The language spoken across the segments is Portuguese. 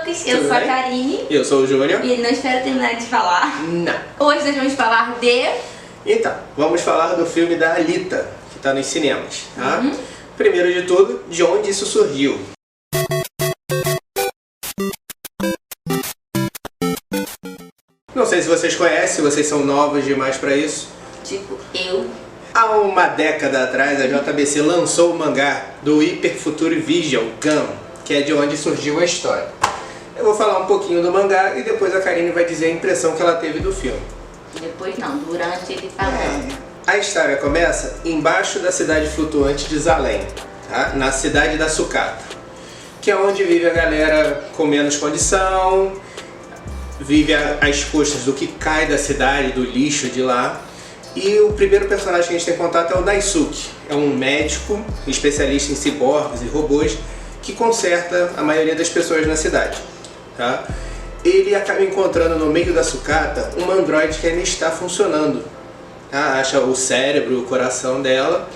Lucas, eu sou a Karine. Eu sou o Júnior. E não espero terminar de falar. Não. Hoje nós vamos falar de... Então, vamos falar do filme da Alita, que está nos cinemas, tá? Primeiro de tudo, de onde isso surgiu. Não sei se vocês conhecem, se vocês são novos demais para isso. Tipo, eu. Há uma década atrás, a JBC lançou o mangá do Hyper Future Vision Gun, que é de onde surgiu a história. Eu vou falar um pouquinho do mangá e depois a Karine vai dizer a impressão que ela teve do filme. Depois não, durante ele falando. A história começa embaixo da cidade flutuante de Zalem, tá? Na cidade da Sucata, que é onde vive a galera com menos condição, vive às custas do que cai da cidade, do lixo de lá. E o primeiro personagem que a gente tem contato é o Daisuke. É um médico, especialista em ciborgues e robôs, que conserta a maioria das pessoas na cidade, tá? Ele acaba encontrando no meio da sucata um androide que ainda está funcionando, tá? Acha o cérebro, o coração dela,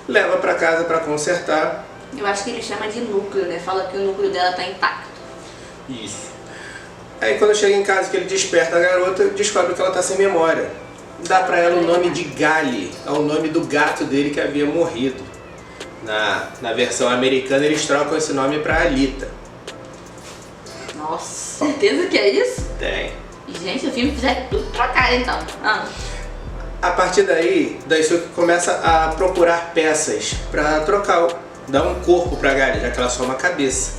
leva para casa para consertar. Eu acho que ele chama de núcleo, né? Fala que o núcleo dela está intacto. Isso. Aí quando chega em casa que ele desperta a garota, descobre que ela está sem memória. Dá para ela o nome de Gali, é o nome do gato dele que havia morrido. Na versão americana eles trocam esse nome para Alita. Nossa, certeza que é isso? Tem. Gente, o filme fizer tudo trocar então. A partir daí, Daisuke começa a procurar peças para trocar, dar um corpo para Gali, já que ela é só uma cabeça.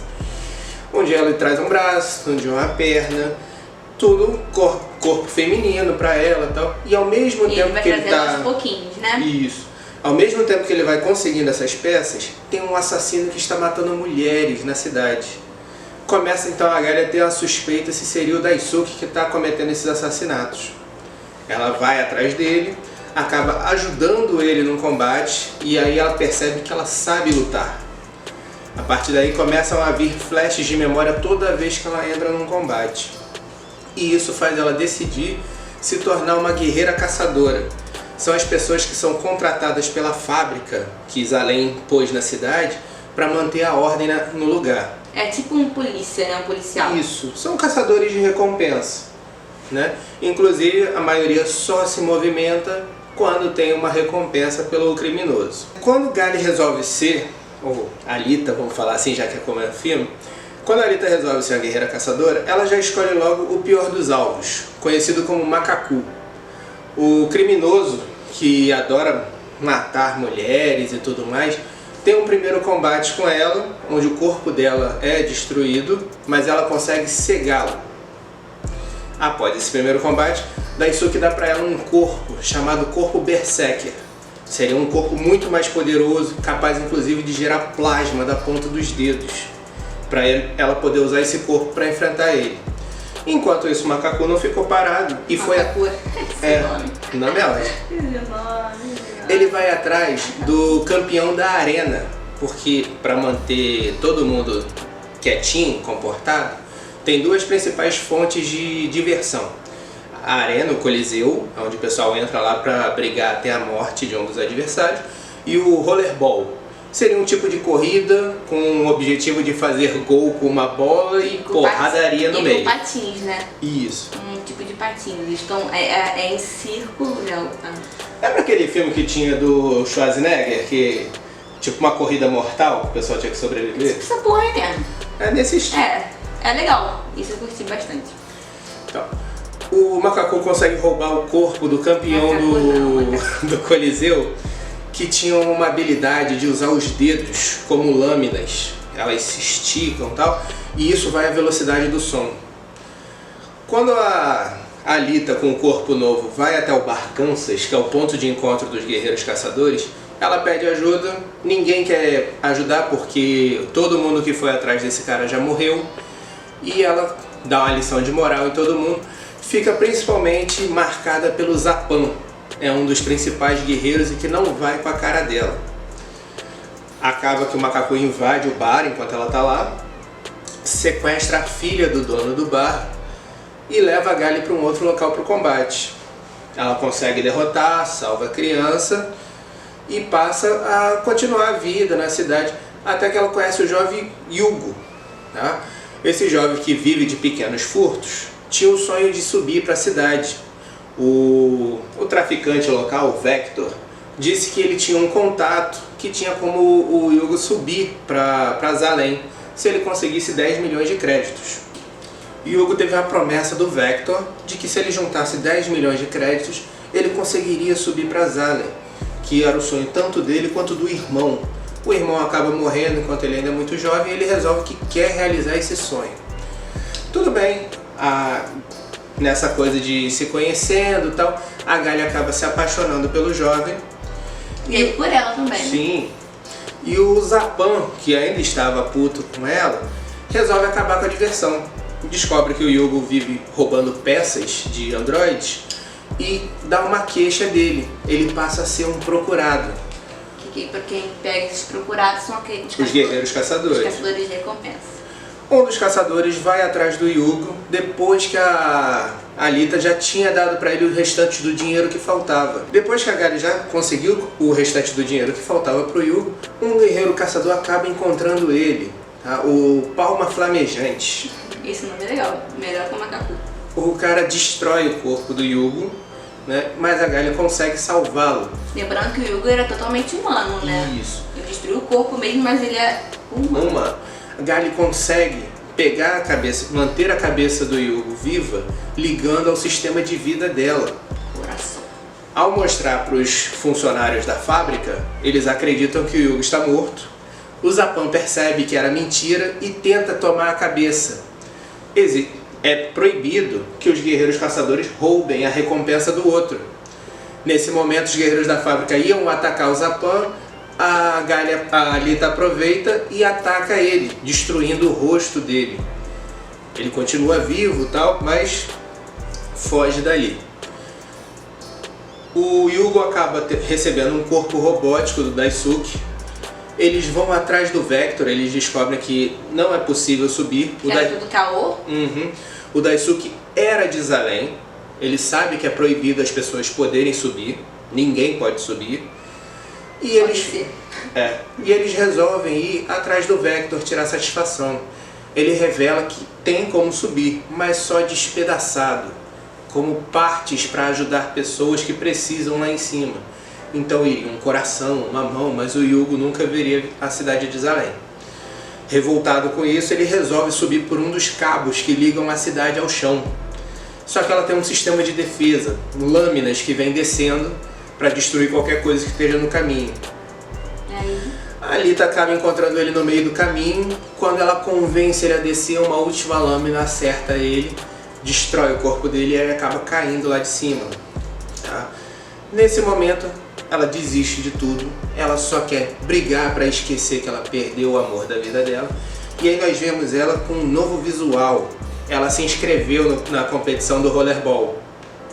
Um dia ele traz um braço, um dia uma perna, tudo corpo feminino para ela e tal. E ao mesmo tempo que ele tá aos pouquinhos, né? Isso. Ao mesmo tempo que ele vai conseguindo essas peças, tem um assassino que está matando mulheres na cidade. Começa então a Gali a ter a suspeita se seria o Daisuke que está cometendo esses assassinatos. Ela vai atrás dele, acaba ajudando ele no combate e aí ela percebe que ela sabe lutar. A partir daí começam a vir flashes de memória toda vez que ela entra num combate. E isso faz ela decidir se tornar uma guerreira caçadora. São as pessoas que são contratadas pela fábrica que Zalem pôs na cidade para manter a ordem no lugar. É tipo um polícia, né? Um policial. Isso, são caçadores de recompensa, né? Inclusive a maioria só se movimenta quando tem uma recompensa pelo criminoso. Quando Gali resolve ser, ou Alita, vamos falar assim já que é como é o filme, quando a Alita resolve ser a guerreira caçadora, ela já escolhe logo o pior dos alvos, conhecido como Macacu. O criminoso, que adora matar mulheres e tudo mais, tem um primeiro combate com ela, onde o corpo dela é destruído, mas ela consegue cegá-lo. Após esse primeiro combate, Daisuke dá para ela um corpo, chamado corpo Berserker. Seria um corpo muito mais poderoso, capaz inclusive de gerar plasma da ponta dos dedos, para ela poder usar esse corpo para enfrentar ele. Enquanto isso, o Macacu não ficou parado e foi... Macacu, nome é ótimo. Ele vai atrás do campeão da arena, porque para manter todo mundo quietinho, comportado, tem duas principais fontes de diversão. A arena, o Coliseu, onde o pessoal entra lá para brigar até a morte de um dos adversários, e o rollerball. Seria um tipo de corrida com o objetivo de fazer gol com uma bola e porradaria no meio. E com patins, né? Isso. Um tipo de patins. Eles estão em círculo, não. Lembra aquele filme que tinha do Schwarzenegger, que tipo uma corrida mortal, que o pessoal tinha que sobreviver? Essa porra é mesmo. É nesse estilo. É legal. Isso eu curti bastante. Então, o Macacu consegue roubar o corpo do campeão do Coliseu, que tinham uma habilidade de usar os dedos como lâminas. Elas se esticam e tal, e isso vai à velocidade do som. Quando a Alita, com o corpo novo, vai até o Bar Kansas, que é o ponto de encontro dos guerreiros caçadores, ela pede ajuda, ninguém quer ajudar porque todo mundo que foi atrás desse cara já morreu, e ela dá uma lição de moral em todo mundo. Fica principalmente marcada pelo Zapan, é um dos principais guerreiros e que não vai com a cara dela. Acaba que o Macacu invade o bar enquanto ela está lá, sequestra a filha do dono do bar e leva a Gali para um outro local para o combate. Ela consegue derrotar, salva a criança e passa a continuar a vida na cidade até que ela conhece o jovem Yugo, tá? Esse jovem que vive de pequenos furtos tinha o sonho de subir para a cidade. O traficante local, o Vector, disse que ele tinha um contato que tinha como o Hugo subir para Zalem se ele conseguisse 10 milhões de créditos. E Hugo teve a promessa do Vector de que se ele juntasse 10 milhões de créditos, ele conseguiria subir para Zalem, que era o sonho tanto dele quanto do irmão. O irmão acaba morrendo enquanto ele ainda é muito jovem e ele resolve que quer realizar esse sonho. Tudo bem, nessa coisa de se conhecendo e tal, a Galia acaba se apaixonando pelo jovem. E ele por ela também. Sim. E o Zapan, que ainda estava puto com ela, resolve acabar com a diversão. Descobre que o Hugo vive roubando peças de androides e dá uma queixa dele. Ele passa a ser um procurado. Pra quem pega esses procurados são aqueles os guerreiros caçadores. Os caçadores de recompensa. Um dos caçadores vai atrás do Hugo depois que a Alita já tinha dado para ele o restante do dinheiro que faltava. Depois que a Galia já conseguiu o restante do dinheiro que faltava para o Hugo, um guerreiro caçador acaba encontrando ele, tá? O Palma Flamejante. Esse nome é legal, melhor que o macaco. O cara destrói o corpo do Hugo, né? Mas a Galia consegue salvá-lo. Lembrando que o Hugo era totalmente humano, né? Isso. Ele destruiu o corpo mesmo, mas ele é humano. A Galia consegue pegar a cabeça, manter a cabeça do Hugo viva, ligando ao sistema de vida dela. Coração. Ao mostrar para os funcionários da fábrica, eles acreditam que o Hugo está morto. O Zapan percebe que era mentira e tenta tomar a cabeça. É proibido que os guerreiros caçadores roubem a recompensa do outro. Nesse momento, os guerreiros da fábrica iam atacar o Zapan. A Alita aproveita e ataca ele, destruindo o rosto dele. Ele continua vivo, tal, mas foge dali. O Hugo acaba recebendo um corpo robótico do Daisuke. Eles vão atrás do Vector, eles descobrem que não é possível subir. Era tudo caô? Uhum. O Daisuke era de Zalem. Ele sabe que é proibido as pessoas poderem subir. Ninguém pode subir. E eles resolvem ir atrás do Vector tirar satisfação. Ele revela que tem como subir, mas só despedaçado, como partes para ajudar pessoas que precisam lá em cima. Então iria um coração, uma mão, mas o Hugo nunca veria a cidade de Zalem. Revoltado com isso, ele resolve subir por um dos cabos que ligam a cidade ao chão. Só que ela tem um sistema de defesa, lâminas que vem descendo para destruir qualquer coisa que esteja no caminho. A Alita acaba encontrando ele no meio do caminho. Quando ela convence ele a descer, uma última lâmina acerta ele, destrói o corpo dele e ele acaba caindo lá de cima. Tá? Nesse momento, ela desiste de tudo. Ela só quer brigar para esquecer que ela perdeu o amor da vida dela. E aí nós vemos ela com um novo visual. Ela se inscreveu na competição do Rollerball.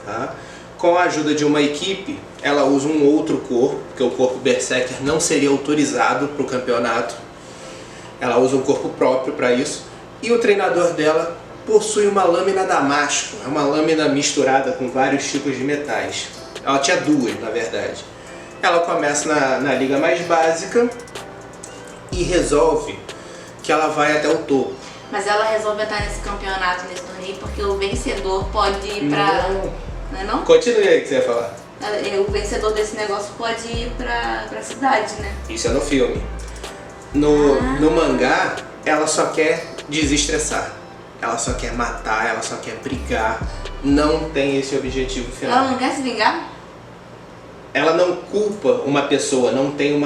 Tá? Com a ajuda de uma equipe, ela usa um outro corpo, porque o corpo Berserker não seria autorizado para o campeonato. Ela usa um corpo próprio para isso. E o treinador dela possui uma lâmina Damasco, é uma lâmina misturada com vários tipos de metais. Ela tinha duas, na verdade. Ela começa na liga mais básica e resolve que ela vai até o topo. Mas ela resolve estar nesse campeonato, nesse torneio, porque o vencedor pode ir pra... Não é não? Continue aí que você ia falar. O vencedor desse negócio pode ir pra cidade, né? Isso é no filme. No mangá, ela só quer desestressar. Ela só quer matar, ela só quer brigar. Não tem esse objetivo final. Ela não quer se vingar? Ela não culpa uma pessoa, não tem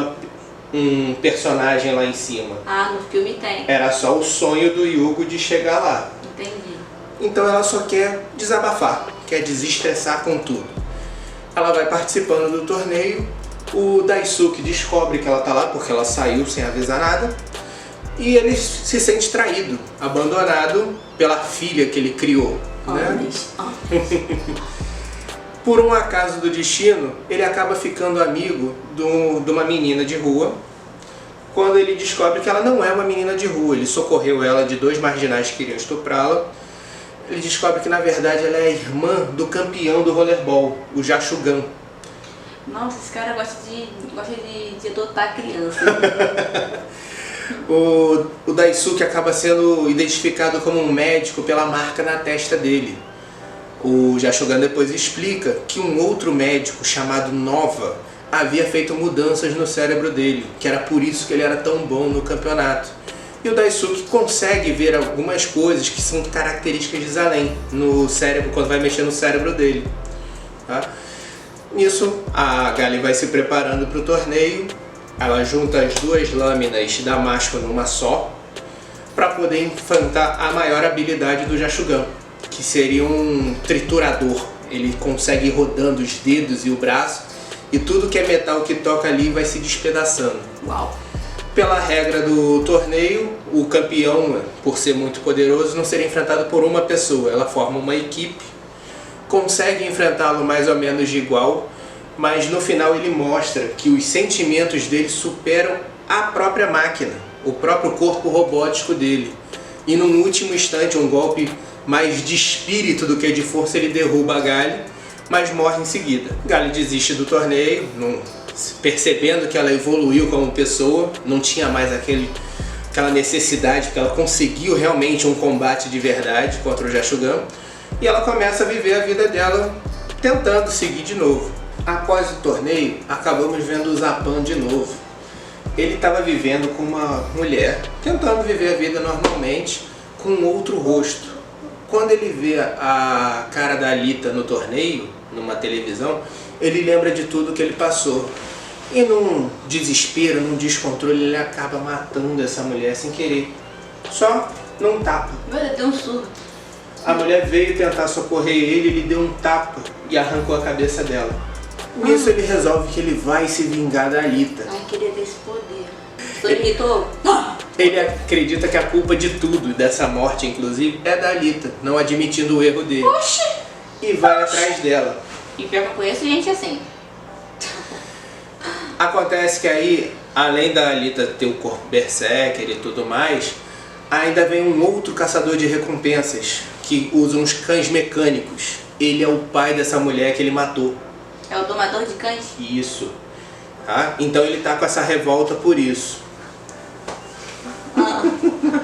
um personagem lá em cima. Ah, no filme tem. Era só o sonho do Hugo de chegar lá. Entendi. Então ela só quer desabafar, quer desestressar com tudo. Ela vai participando do torneio, o Daisuke descobre que ela tá lá porque ela saiu sem avisar nada. E ele se sente traído, abandonado pela filha que ele criou. Né? Por um acaso do destino, ele acaba ficando amigo de uma menina de rua. Quando ele descobre que ela não é uma menina de rua, ele socorreu ela de dois marginais que queriam estuprá-la. Ele descobre que na verdade ela é a irmã do campeão do rollerball, o Jashugan. Nossa, esse cara gosta de adotar criança. O Daisuke acaba sendo identificado como um médico pela marca na testa dele. O Jashogan depois explica que um outro médico chamado Nova havia feito mudanças no cérebro dele, que era por isso que ele era tão bom no campeonato. E o Daisuke consegue ver algumas coisas que são características de Zalem no cérebro, quando vai mexer no cérebro dele. Tá? Nisso, a Gali vai se preparando para o torneio. Ela junta as duas lâminas da Mashco numa só, para poder enfrentar a maior habilidade do Jashogan, que seria um triturador. Ele consegue ir rodando os dedos e o braço, e tudo que é metal que toca ali vai se despedaçando. Uau! Pela regra do torneio, o campeão, por ser muito poderoso, não seria enfrentado por uma pessoa. Ela forma uma equipe, consegue enfrentá-lo mais ou menos de igual, mas no final ele mostra que os sentimentos dele superam a própria máquina, o próprio corpo robótico dele. E num último instante, um golpe mais de espírito do que de força, ele derruba a Gali, mas morre em seguida. Gali desiste do torneio, percebendo que ela evoluiu como pessoa, não tinha mais aquela necessidade, porque ela conseguiu realmente um combate de verdade contra o Jashogan, e ela começa a viver a vida dela tentando seguir de novo. Após o torneio, acabamos vendo o Zapan de novo. Ele estava vivendo com uma mulher, tentando viver a vida normalmente, com outro rosto. Quando ele vê a cara da Alita no torneio, numa televisão, ele lembra de tudo que ele passou. E num desespero, num descontrole, ele acaba matando essa mulher sem querer. Só num tapa. Meu Deus, deu um surto. A mulher veio tentar socorrer ele deu um tapa e arrancou a cabeça dela. Nisso ele resolve que ele vai se vingar da Alita. Ai, queria ter esse poder. Só irritou? Ele acredita que a culpa de tudo, dessa morte inclusive, é da Alita, não admitindo o erro dele. Oxi! E vai atrás dela. E pior que eu conheço gente assim. Acontece que aí, além da Alita ter o corpo berserker e tudo mais, ainda vem um outro caçador de recompensas, que usa uns cães mecânicos. Ele é o pai dessa mulher que ele matou. É o domador de cães? Isso. Tá? Então ele tá com essa revolta por isso.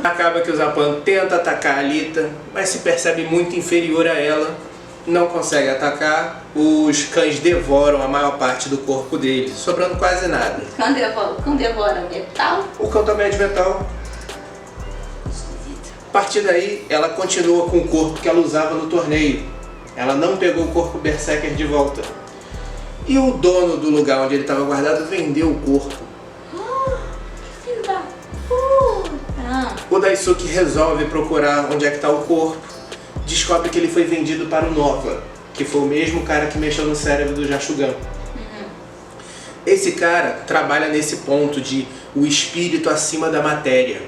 Acaba que o Zapan tenta atacar a Alita, mas se percebe muito inferior a ela, não consegue atacar. Os cães devoram a maior parte do corpo dele, sobrando quase nada. Cão devora metal? O cão também é de metal. A partir daí, ela continua com o corpo que ela usava no torneio. Ela não pegou o corpo berserker de volta. E o dono do lugar onde ele estava guardado vendeu o corpo. Filho da puta! O Daisuke resolve procurar onde é que está o corpo. Descobre que ele foi vendido para o Nova, que foi o mesmo cara que mexeu no cérebro do Jashogan. Esse cara trabalha nesse ponto de o espírito acima da matéria.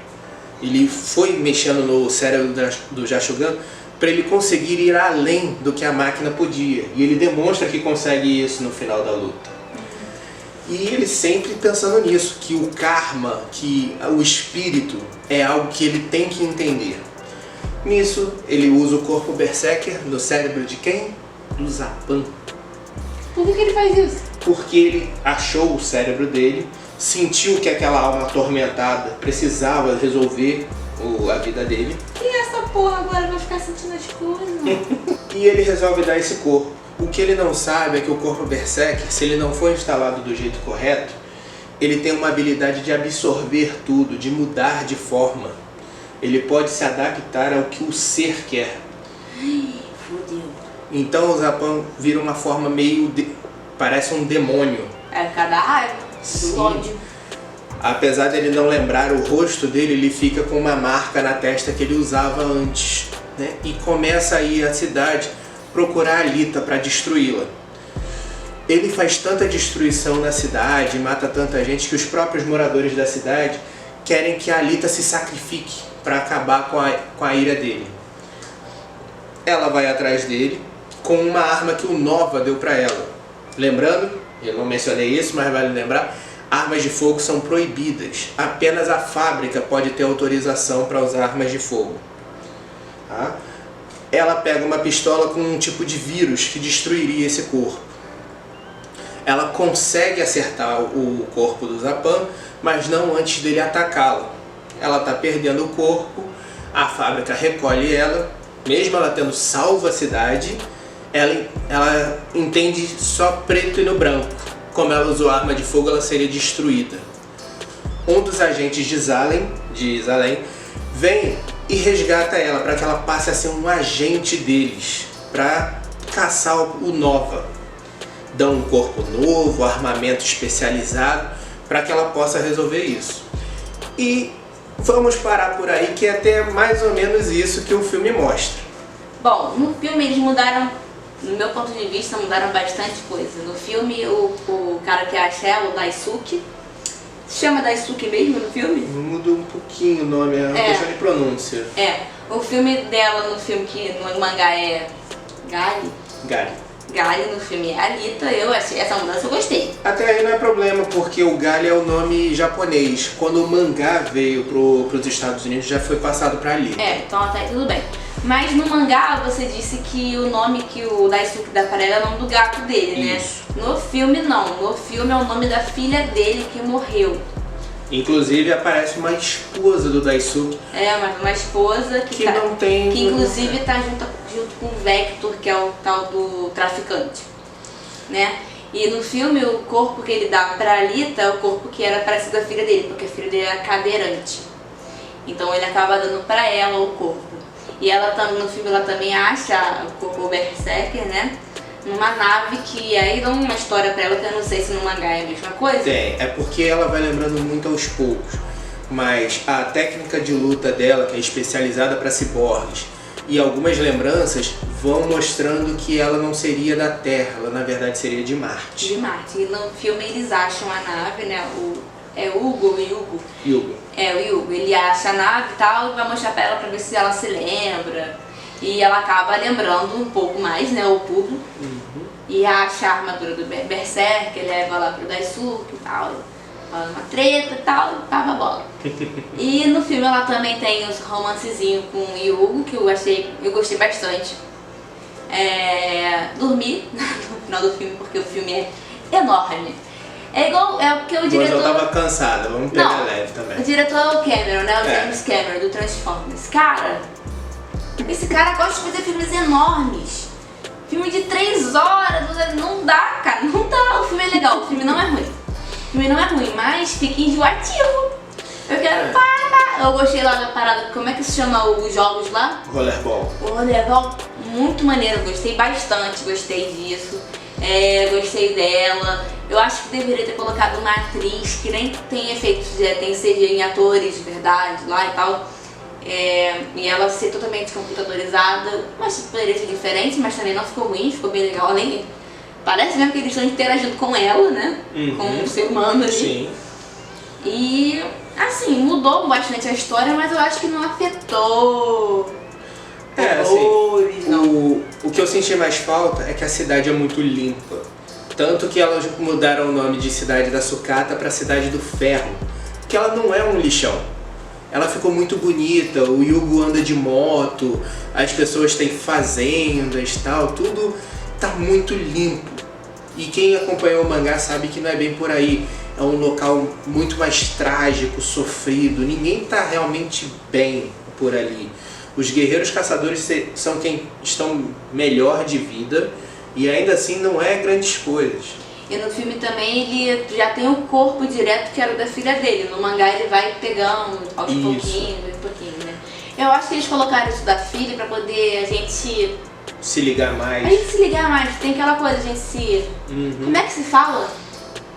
Ele foi mexendo no cérebro do Jashogan para ele conseguir ir além do que a máquina podia. E ele demonstra que consegue isso no final da luta. E ele sempre pensando nisso, que o karma, que o espírito é algo que ele tem que entender. Nisso, ele usa o corpo berserker no cérebro de quem? Do Zapan. Por que ele faz isso? Porque ele achou o cérebro dele, sentiu que aquela alma atormentada precisava resolver a vida dele. E essa porra agora vai ficar sentindo as coisas? E ele resolve dar esse corpo. O que ele não sabe é que o corpo berserker, se ele não for instalado do jeito correto, ele tem uma habilidade de absorver tudo, de mudar de forma. Ele pode se adaptar ao que o ser quer. Fudeu. Então o Zapan vira uma forma meio... parece um demônio. É cada raiva, do ódio. Apesar dele não lembrar o rosto dele, ele fica com uma marca na testa que ele usava antes, né? E começa a ir à cidade procurar a Alita para destruí-la. Ele faz tanta destruição na cidade, mata tanta gente, que os próprios moradores da cidade querem que a Alita se sacrifique para acabar com a ira dele. Ela vai atrás dele com uma arma que o Nova deu para ela. Lembrando, eu não mencionei isso, mas vale lembrar, armas de fogo são proibidas. Apenas a fábrica pode ter autorização para usar armas de fogo. Tá? Ela pega uma pistola com um tipo de vírus que destruiria esse corpo. Ela consegue acertar o corpo do Zapan, mas não antes dele atacá-lo. ela tá perdendo o corpo, a fábrica recolhe ela, mesmo ela tendo salvo a cidade, ela entende só preto e no branco. Como ela usou arma de fogo, ela seria destruída. Um dos agentes de Salem vem e resgata ela para que ela passe a ser um agente deles, para caçar o Nova. Dão um corpo novo, armamento especializado, para que ela possa resolver isso. E vamos parar por aí, que é até mais ou menos isso que o filme mostra. Bom, no filme eles mudaram, no meu ponto de vista, mudaram bastante coisa. No filme, o cara que é a Shell, o Daisuke, se chama Daisuke mesmo no filme? Muda um pouquinho o nome, é uma questão de pronúncia. O filme dela no filme, que no mangá é Gali, no filme é Alita. Essa mudança eu gostei. Até aí não é problema, porque o Gali é o nome japonês. Quando o mangá veio pros Estados Unidos, já foi passado pra Alita. Então até aí tudo bem. Mas no mangá você disse que o nome que o Daisuke dá pra ela é o nome do gato dele, né? Isso. No filme não. No filme é o nome da filha dele que morreu. Inclusive aparece uma esposa do Daisuke. Mas uma esposa que não tem... Que inclusive tá junto com o Vector, que é o tal do traficante, né? E no filme o corpo que ele dá pra Alita é o corpo que era parecido da filha dele, porque a filha dele era cadeirante. Então ele acaba dando pra ela o corpo. E ela no filme ela também acha o corpo Berserker, né? Numa nave que aí dá uma história pra ela que eu não sei se no mangá é a mesma coisa. É porque ela vai lembrando muito aos poucos. Mas a técnica de luta dela, que é especializada para ciborgues, e algumas lembranças vão mostrando que ela não seria da Terra, ela na verdade seria de Marte. De Marte. E no filme eles acham a nave, né? Hugo. O Hugo. Ele acha a nave e tal e vai mostrar pra ela pra ver se ela se lembra. E ela acaba lembrando um pouco mais, né? O público. E acha a armadura do Berserker, leva lá pro Daisuke e tal. Fala uma treta e tal, e pava a bola. E no filme ela também tem os romancezinhos com o Hugo, que eu gostei bastante. Dormi no final do filme, porque o filme é enorme. É porque o diretor... Mas eu tava cansada, vamos pegar leve também. O diretor é o Cameron, né? O James Cameron, do Transformers. Cara, esse cara gosta de fazer filmes enormes. Filme de 3 horas, não dá, cara, não dá. O filme é legal, o filme não é ruim. O filme não é ruim, mas fica enjoativo. Eu quero parar. Eu gostei lá da parada, como é que se chama os jogos lá? Rollerball. O rollerball, muito maneiro, gostei bastante, gostei disso. Gostei dela. Eu acho que deveria ter colocado uma atriz que nem tem efeitos, tem CGI em atores de verdade lá e tal. E ela ser totalmente computadorizada, mas poderia ser diferente, mas também não ficou ruim, ficou bem legal. Além, parece mesmo que eles estão interagindo com ela, né? Com um ser humano ali. Sim. E assim, mudou bastante a história, mas eu acho que não afetou. O que eu senti mais falta é que a cidade é muito limpa. Tanto que elas mudaram o nome de Cidade da Sucata para Cidade do Ferro. Porque ela não é um lixão. Ela ficou muito bonita, o Hugo anda de moto, as pessoas têm fazendas e tal, tudo tá muito limpo. E quem acompanhou o mangá sabe que não é bem por aí. É um local muito mais trágico, sofrido, ninguém tá realmente bem por ali. Os guerreiros caçadores são quem estão melhor de vida e ainda assim não é grandes coisas. E no filme também ele já tem o corpo direto que era o da filha dele. No mangá ele vai pegando aos pouquinhos, né? Eu acho que eles colocaram isso da filha pra poder a gente se ligar mais. A gente se ligar mais. Tem aquela coisa, a gente se... Como é que se fala?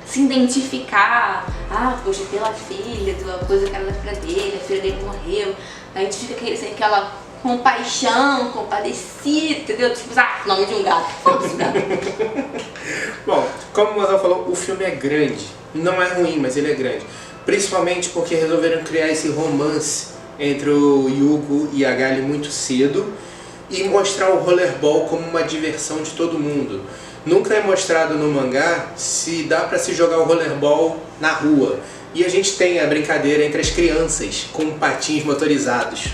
Se identificar. Poxa, pela filha, da coisa que era da filha dele, a filha dele morreu. A gente fica sem aquela compaixão, compadecida, entendeu? Tipo, nome de um gato. Foda-se, gato. Bom, como o Mozart falou, o filme é grande. Não é ruim, mas ele é grande. Principalmente porque resolveram criar esse romance entre o Hugo e a Gali muito cedo e mostrar o rollerball como uma diversão de todo mundo. Nunca é mostrado no mangá se dá pra se jogar o rollerball na rua. E a gente tem a brincadeira entre as crianças com patins motorizados.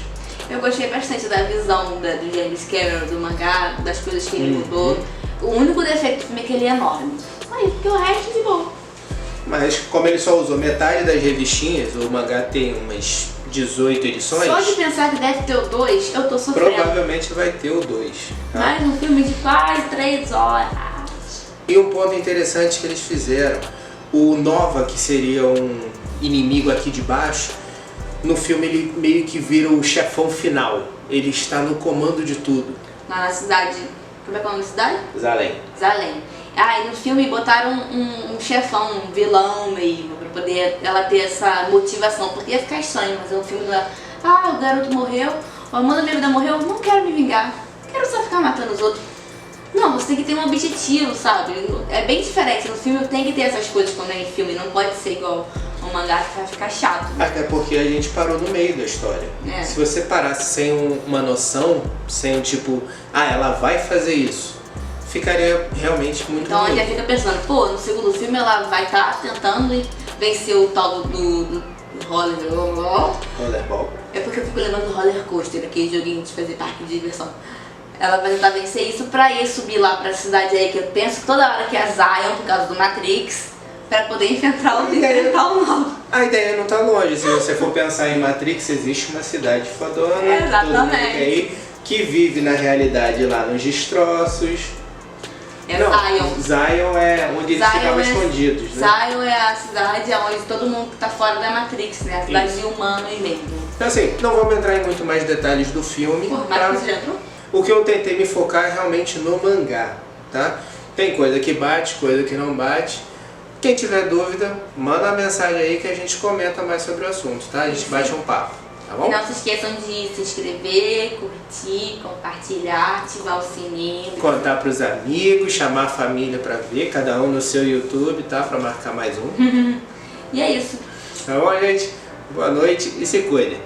Eu gostei bastante da visão do James Cameron do mangá, das coisas que ele mudou. O único defeito do filme é que ele é enorme. Aí, porque o resto é de boa. Mas como ele só usou metade das revistinhas, o mangá tem umas 18 edições. Só de pensar que deve ter o 2, eu tô sofrendo. Provavelmente vai ter o 2. Tá? Mais um filme de quase 3 horas. E um ponto interessante que eles fizeram, o Nova, que seria um inimigo aqui de baixo, no filme ele meio que vira o chefão final. Ele está no comando de tudo. Lá na cidade, como é que é o nome da cidade? Zalem. Zalem. E no filme botaram um chefão, um vilão mesmo, pra poder ela ter essa motivação, porque ia ficar estranho, mas no filme dela, o garoto morreu, o amor da minha vida morreu, não quero me vingar, quero só ficar matando os outros. Não, você tem que ter um objetivo, sabe? É bem diferente, no filme tem que ter essas coisas quando é em filme, não pode ser igual um mangá que vai ficar chato. Até porque a gente parou no meio da história. Se você parasse sem uma noção, sem tipo, ela vai fazer isso, ficaria realmente muito Então ruim. a gente fica pensando, no segundo filme ela vai estar tentando vencer o tal do rollerball. É porque eu fico lembrando do roller coaster, aquele joguinho de fazer parque de diversão. Ela vai tentar vencer isso pra ir subir lá pra cidade aí, que eu penso toda hora que é Zion, por causa do Matrix, pra poder enfrentar o mal. A ideia não tá longe, se você for pensar em Matrix, existe uma cidade fodona, todo mundo aí, que vive na realidade lá nos destroços. Zion. Zion é onde eles ficavam escondidos, né? Zion é a cidade onde todo mundo tá fora da Matrix, né? A cidade de humanos mesmo. Então assim, não vamos entrar em muito mais detalhes do filme. Mas já entrou? O que eu tentei me focar é realmente no mangá, tá? Tem coisa que bate, coisa que não bate. Quem tiver dúvida, manda uma mensagem aí que a gente comenta mais sobre o assunto, tá? A gente bate um papo, tá bom? Não se esqueçam de se inscrever, curtir, compartilhar, ativar o sininho. Contar pros amigos, chamar a família pra ver, cada um no seu YouTube, tá? Pra marcar mais um. E é isso. Tá bom, gente? Boa noite e se cuidem.